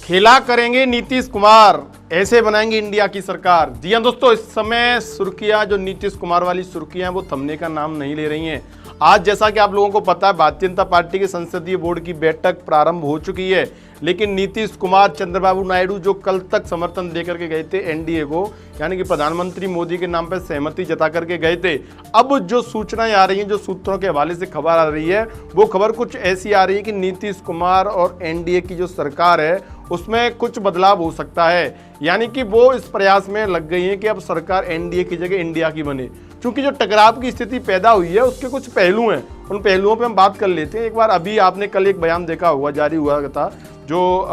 खेला करेंगे नीतीश कुमार, ऐसे बनाएंगे इंडिया की सरकार। जी हाँ दोस्तों, इस समय सुर्खियां जो नीतीश कुमार वाली सुर्खियां वो थमने का नाम नहीं ले रही हैं। आज जैसा कि आप लोगों को पता है, भारतीय जनता पार्टी के संसदीय बोर्ड की बैठक प्रारंभ हो चुकी है, लेकिन नीतीश कुमार, चंद्रबाबू नायडू जो कल तक समर्थन देकर के गए थे एनडीए को, यानी कि प्रधानमंत्री मोदी के नाम पर सहमति जता करके गए थे, अब जो सूचनाएं आ रही हैं, जो सूत्रों के हवाले से खबर आ रही है, वो खबर कुछ ऐसी आ रही है कि नीतीश कुमार और एनडीए की जो सरकार है उसमें कुछ बदलाव हो सकता है। यानी कि वो इस प्रयास में लग गई है कि अब सरकार एनडीए की जगह इंडिया की बने। क्योंकि जो टकराव की स्थिति पैदा हुई है उसके कुछ पहलू हैं, उन पहलुओं पे हम बात कर लेते हैं। एक बार अभी आपने कल एक बयान देखा हुआ, जारी हुआ था, जो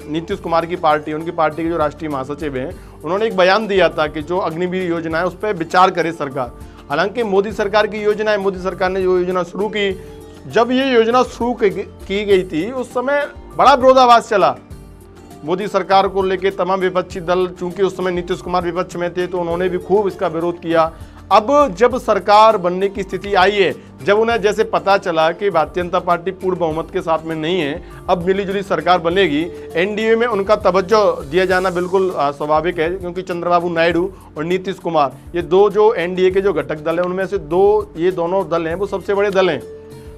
नीतीश कुमार की पार्टी, उनकी पार्टी के जो राष्ट्रीय महासचिव हैं, उन्होंने एक बयान दिया था कि जो अग्निवीर योजना है उस पर विचार करे सरकार। हालांकि मोदी सरकार की योजना है, मोदी सरकार ने जो योजना शुरू की, जब ये योजना शुरू की गई थी उस समय बड़ा विरोधाभास चला मोदी सरकार को लेके। तमाम विपक्षी दल, चूंकि उस समय नीतीश कुमार विपक्ष में थे, तो उन्होंने भी खूब इसका विरोध किया। अब जब सरकार बनने की स्थिति आई है, जब उन्हें जैसे पता चला कि भारतीय जनता पार्टी पूर्ण बहुमत के साथ में नहीं है, अब मिलीजुली सरकार बनेगी, एनडीए में उनका तवज्जो दिया जाना बिल्कुल स्वाभाविक है। क्योंकि चंद्रबाबू नायडू और नीतीश कुमार, ये दो जो एनडीए के जो घटक दल हैं, उनमें से ये दोनों दल हैं वो सबसे बड़े दल हैं।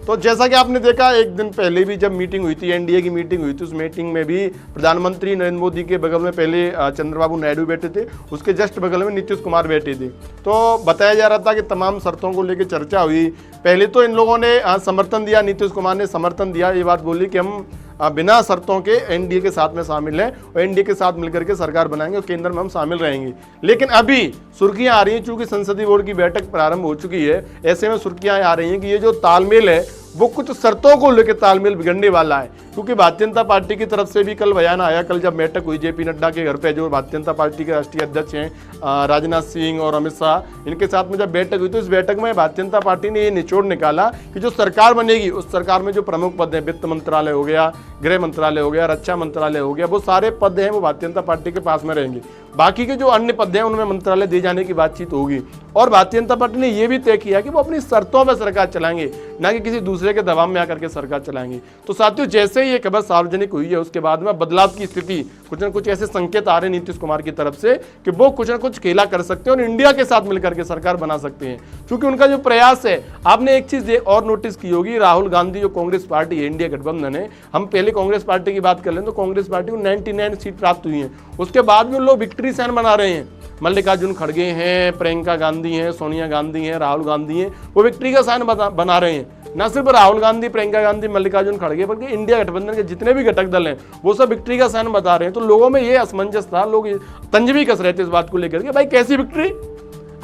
तो जैसा कि आपने देखा, एक दिन पहले भी जब मीटिंग हुई थी, एनडीए की मीटिंग हुई थी, उस मीटिंग में भी प्रधानमंत्री नरेंद्र मोदी के बगल में पहले चंद्रबाबू नायडू बैठे थे, उसके जस्ट बगल में नीतीश कुमार बैठे थे। तो बताया जा रहा था कि तमाम शर्तों को लेकर चर्चा हुई। पहले तो इन लोगों ने समर्थन दिया, नीतीश कुमार ने समर्थन दिया, ये बात बोली कि हम बिना शर्तों के एनडीए के साथ में शामिल हैं और एनडीए के साथ मिलकर के सरकार बनाएंगे और केंद्र में हम शामिल रहेंगे। लेकिन अभी सुर्खियां आ रही हैं, चूंकि संसदीय बोर्ड की बैठक प्रारंभ हो चुकी है, ऐसे में सुर्खियां आ रही हैं कि ये जो तालमेल है वो कुछ शर्तों को लेकर तालमेल बिगड़ने वाला है। क्योंकि भारतीय जनता पार्टी की तरफ से भी कल बयान आया, कल जब बैठक हुई जेपी नड्डा के घर पे, जो भारतीय जनता पार्टी के राष्ट्रीय अध्यक्ष हैं राजनाथ सिंह और अमित शाह, इनके साथ में जब बैठक हुई तो इस बैठक में भारतीय जनता पार्टी ने ये निचोड़ निकाला कि जो सरकार बनेगी उस सरकार में जो प्रमुख पद हैं, वित्त मंत्रालय हो गया, गृह मंत्रालय हो गया, रक्षा मंत्रालय हो गया, वो सारे पद हैं वो भारतीय जनता पार्टी के पास में रहेंगे। बाकी के जो अन्य पद हैं उनमें मंत्रालय दिए जाने की बातचीत होगी। और भारतीय जनता पार्टी ने यह भी तय किया कि वो अपनी शर्तों पर सरकार चलाएंगे, ना कि किसी दूसरे के दबाव में आकर के सरकार चलाएंगे। तो साथियों, जैसे ही ये खबर सार्वजनिक हुई है उसके बाद में बदलाव की स्थिति, कुछ न कुछ ऐसे संकेत आ रहे हैं नीतीश कुमार की तरफ से कि वो कुछ न कुछ खेला कर सकते हैं और इंडिया के साथ मिलकर के सरकार बना सकते हैं। क्योंकि उनका जो प्रयास है, आपने एक चीज और नोटिस की होगी, राहुल गांधी जो कांग्रेस पार्टी है, इंडिया गठबंधन है, हम पहले कांग्रेस पार्टी की बात कर लें तो कांग्रेस पार्टी को 99 सीट प्राप्त हुई है। उसके बाद भी उन लोग विक्ट्री साइन बना रहे हैं। मल्लिकार्जुन खड़गे हैं, प्रियंका गांधी हैं, सोनिया गांधी हैं, राहुल गांधी हैं, वो विक्ट्री का साइन बना रहे हैं। न सिर्फ राहुल गांधी, प्रियंका गांधी, मल्लिकार्जुन खड़गे, बल्कि इंडिया गठबंधन के जितने भी घटक दल हैं वो सब विक्ट्री का साइन बता रहे हैं। तो लोगों में ये असमंजस था, लोग तंज भी कस रहे थे इस बात को लेकर के, भाई कैसी विक्ट्री,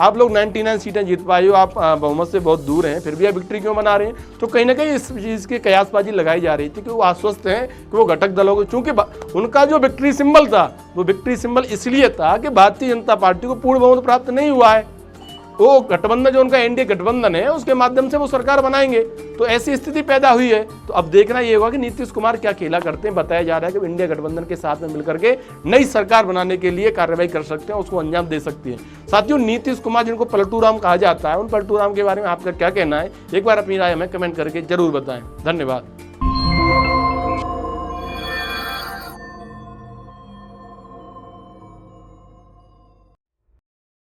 आप लोग 99 सीटें जीत पाए हो, आप बहुमत से बहुत दूर हैं, फिर भी आप विक्ट्री क्यों बना रहे हैं। तो कहीं ना कहीं इस चीज़ की कयासबाजी लगाई जा रही थी कि वो आश्वस्त हैं कि वो घटक दलों को, चूंकि उनका जो विक्ट्री सिंबल था वो विक्ट्री सिंबल इसलिए था कि भारतीय जनता पार्टी को पूर्ण बहुमत प्राप्त नहीं हुआ है। वो गठबंधन जो उनका एनडीए गठबंधन है उसके माध्यम से वो सरकार बनाएंगे। तो ऐसी स्थिति पैदा हुई है। तो अब देखना ये होगा कि नीतीश कुमार क्या खेला करते हैं। बताया जा रहा है कि इंडिया गठबंधन के साथ में मिलकर के नई सरकार बनाने के लिए कार्रवाई कर सकते हैं, उसको अंजाम दे सकती है। साथियों, नीतीश कुमार जिनको पलटू राम कहा जाता है, उन पलटू राम के बारे में आपका क्या कहना है, एक बार अपनी राय हमें कमेंट करके जरूर बताएं। धन्यवाद।